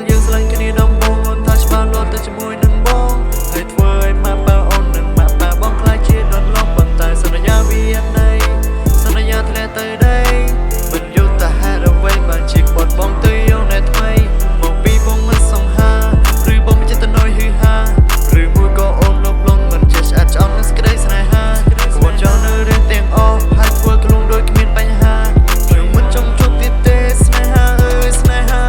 យើងស្លាញ់គ្នាដំបូងអូនថាច្បាស់លាស់តែជាមួយនឹងបងហើយធ្វើឲ្យម៉ាក់ប៉ាអូននិងម៉ាក់ប៉ាបងខ្លាចជាដុតលំប៉ុន្តែសន្យាវាអត់ន័យសន្យាធ្លាក់ទៅដីមិនយល់តែហេតុអ្វីបានជាក្បត់បងទៅយកនៅថ្មីមកពីបងមិនសង្ហាឬបងមិនចិត្តណយហឺហាឬមួយក៏អូនលុបលន់មិនចេះស្អាតឆ្អន់នឹងសេចក្តីស្នេហាក្បត់ចោលនៅរឿងទាំងអស់ហើយធ្វើខ្លួនដូចគ្មានបញ្ហាខ្ញុំមិនចង់ជួបទៀតទេស្នេហាអើយស្នេហា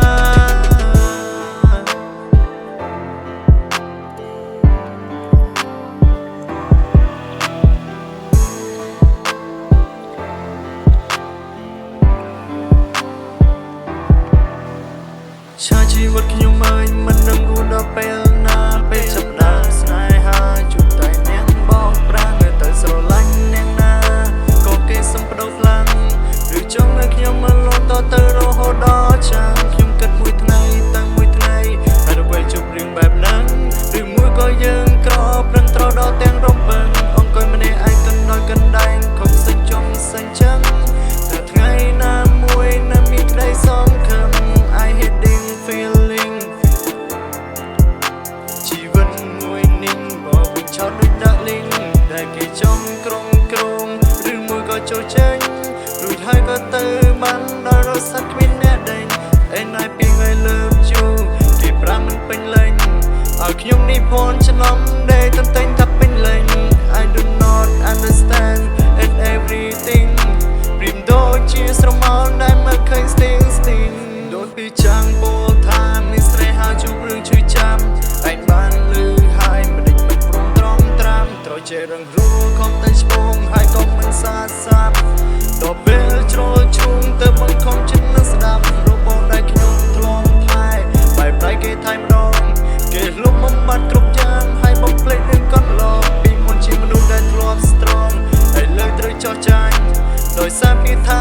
ឆាជីវិតខ្ញុំអើយមិននឹងរស់ដល់ពេលណាពេលចាប់ដើមស្នេហាជួបតែនាងបងប្រានៅទៅស្រឡាញ់នាងណាក៏គេសុំបដូរខ្លាំងឬចង់ឲ្យខ្ញុំមកលត់តទៅរហូតដល់ចាំខ្ញុំគិតមួយថ្ងៃតាំងមួយថ្ងៃហើយទៅជប់រឿងបែបហ្នឹងឬមួយក៏យើងក្រប្រឹងត្រដល់ទាំងរំពឹងអង្គុយម្នាក់ឯងកណ្ដោយកណ្ដែងខំសេចចង់សេចចឹងតែថ្ងៃណាមួយណាមានក្តីសង្ឃឹមI hating feeling ជីវិតមួយនេះមកវិញឆោតដូចដាក់លីងដែលគេចង់ក្រងឬមួយក៏ចូលចេញរួចហើយក៏ទៅបានដល់រស័ព្ទគ្មានអ្នកដេញ And I think I love you គេប្រាំមិនពេញលេញឲ្យខ្ញុំនេះភ័ន្តច្រឡំដែលតន្តែងថាពេញលេញ I do not understand and everything ព្រីមដូចជាស្រមោលដែលមកឃើញស្ទីងដូចពីចាំងពោលថាមានស្នេហាជួបរឿងឈឺចាំឯងបានលឺហើយមិនដេចមិនព្រមត្រង់ត្រាំត្រូវចេះរងរួខំតែឆ្ពងហើយក៏មិនសាសាប់ដល់ពេលជ្រុលឈូងទៅបង្ខំចិត្តនឹងស្ដាប់របស់ដែលខ្ញុំធ្លាប់ថែបែបដៃគេថែម្ដងគេលុបបំបត្តិគ្រប់យ៉ាងហើយបំភ្លេចនឹងកន្លងពីមុនជាមនុស្សដែលធ្លាប់ strong ហើយលើត្រូវចោះចាញ់ដោយសារគេថា